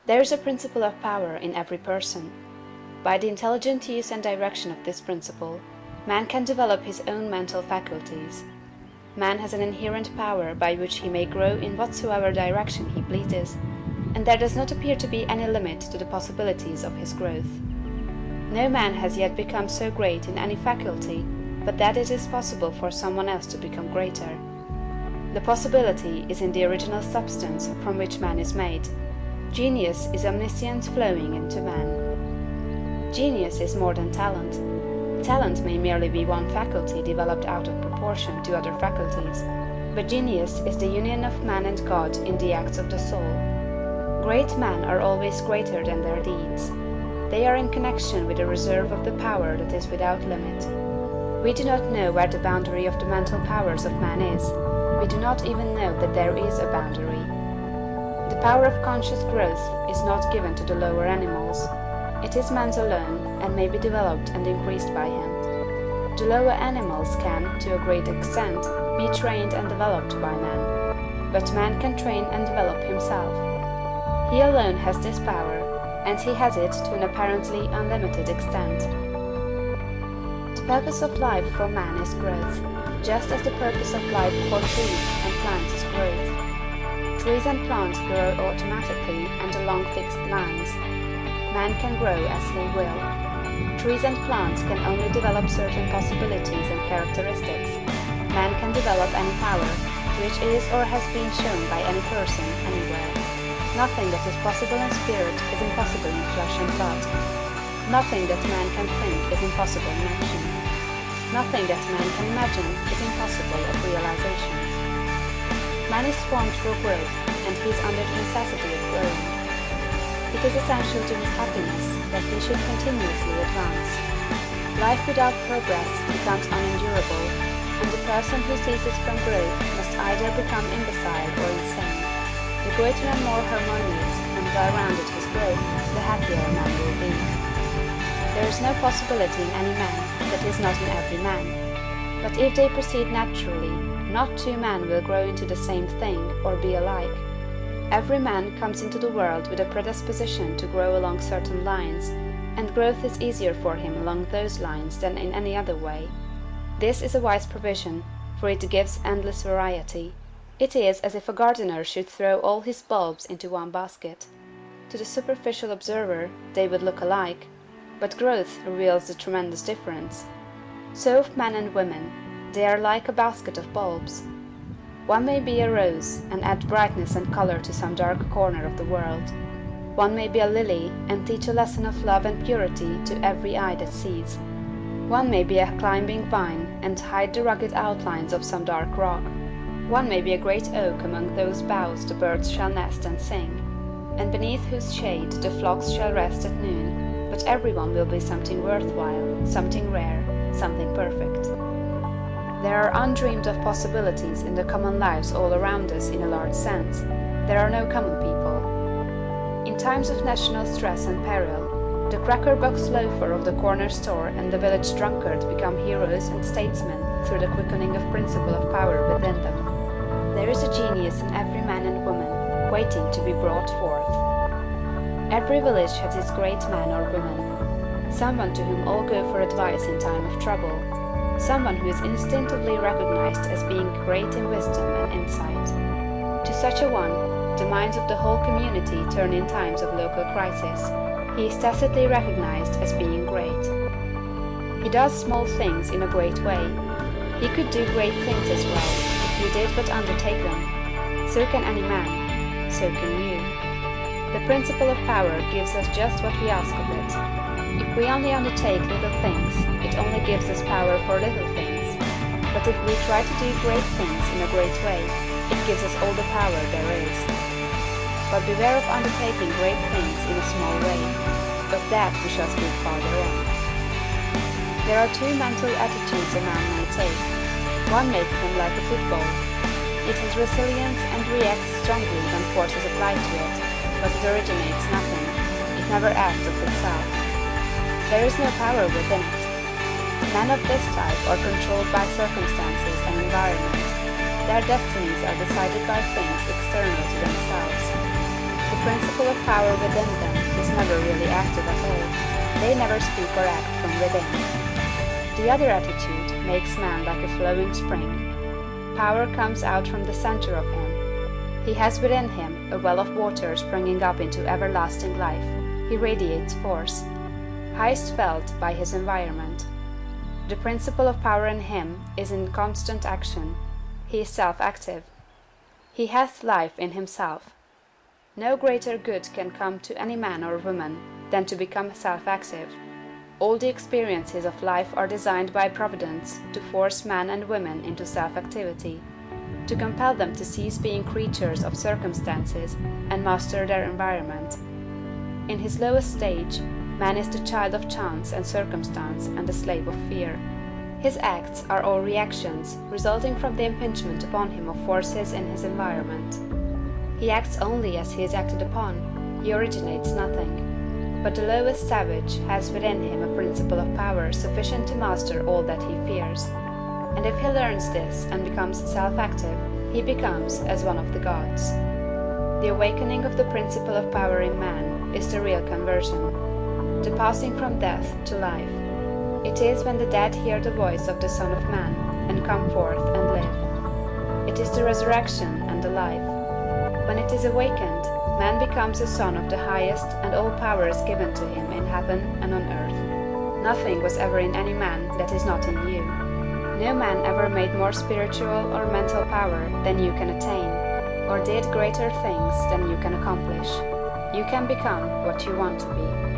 There is a principle of power in every person. By the intelligent use and direction of this principle, man can develop his own mental faculties. Man has an inherent power by which he may grow in whatsoever direction he pleases, and there does not appear to be any limit to the possibilities of his growth. No man has yet become so great in any faculty but that it is possible for someone else to become greater. The possibility is in the original substance from which man is made. Genius is omniscience flowing into man. Genius is more than talent. Talent may merely be one faculty developed out of proportion to other faculties, but genius is the union of man and God in the acts of the soul. Great men are always greater than their deeds. They are in connection with a reserve of the power that is without limit. We do not know where the boundary of the mental powers of man is. We do not even know that there is a boundary. The power of conscious growth is not given to the lower animals. It is man's alone, and may be developed and increased by him. The lower animals can, to a great extent, be trained and developed by man, but man can train and develop himself. He alone has this power, and he has it to an apparently unlimited extent. The purpose of life for man is growth, just as the purpose of life for trees and plants is growth. Trees and plants grow automatically and along fixed lines. Man can grow as he will. Trees and plants can only develop certain possibilities and characteristics. Man can develop any power, which is or has been shown by any person, anywhere. Nothing that is possible in spirit is impossible in flesh and blood. Nothing that man can think is impossible in action. Nothing that man can imagine is impossible of realization. Man is formed for growth, and he is under the necessity of growing. It is essential to his happiness that he should continuously advance. Life without progress becomes unendurable, and the person who ceases from growth must either become imbecile or insane. The greater and more harmonious and well-rounded his growth, the happier a man will be. There is no possibility in any man that is not in every man. But if they proceed naturally, not two men will grow into the same thing or be alike. Every man comes into the world with a predisposition to grow along certain lines, and growth is easier for him along those lines than in any other way. This is a wise provision, for it gives endless variety. It is as if a gardener should throw all his bulbs into one basket. To the superficial observer they would look alike, but growth reveals the tremendous difference. So of men and women, they are like a basket of bulbs. One may be a rose, and add brightness and color to some dark corner of the world. One may be a lily, and teach a lesson of love and purity to every eye that sees. One may be a climbing vine, and hide the rugged outlines of some dark rock. One may be a great oak among whose boughs the birds shall nest and sing, and beneath whose shade the flocks shall rest at noon, but every one will be something worthwhile, something rare, something perfect. There are undreamed of possibilities in the common lives all around us in a large sense. There are no common people. In times of national stress and peril, the cracker-box loafer of the corner store and the village drunkard become heroes and statesmen through the quickening of principle of power within them. There is a genius in every man and woman, waiting to be brought forth. Every village has its great man or woman, someone to whom all go for advice in time of trouble, someone who is instinctively recognized as being great in wisdom and insight. To such a one, the minds of the whole community turn in times of local crisis. He is tacitly recognized as being great. He does small things in a great way. He could do great things as well, if he did but undertake them. So can any man, so can you. The principle of power gives us just what we ask of it. If we only undertake little things, it only gives us power for little things. But if we try to do great things in a great way, it gives us all the power there is. But beware of undertaking great things in a small way. Of that we shall speak farther on. There are two mental attitudes a man may take. One makes him like a football. It has resilience and reacts strongly when force is applied to it, but it originates nothing. It never acts of itself. There is no power within it. Men of this type are controlled by circumstances and environment. Their destinies are decided by things external to themselves. The principle of power within them is never really active at all. They never speak or act from within. The other attitude makes man like a flowing spring. Power comes out from the center of him. He has within him a well of water springing up into everlasting life. He radiates force, highest felt by his environment. The principle of power in him is in constant action. He is self-active. He hath life in himself. No greater good can come to any man or woman than to become self-active. All the experiences of life are designed by Providence to force men and women into self-activity, to compel them to cease being creatures of circumstances and master their environment. In his lowest stage, man is the child of chance and circumstance and the slave of fear. His acts are all reactions resulting from the impingement upon him of forces in his environment. He acts only as he is acted upon, he originates nothing. But the lowest savage has within him a principle of power sufficient to master all that he fears. And if he learns this and becomes self-active, he becomes as one of the gods. The awakening of the principle of power in man is the real conversion, the passing from death to life. It is when the dead hear the voice of the Son of Man and come forth and live. It is the resurrection and the life. When it is awakened, man becomes a son of the highest, and all power is given to him in heaven and on earth. Nothing was ever in any man that is not in you. No man ever made more spiritual or mental power than you can attain, or did greater things than you can accomplish. You can become what you want to be.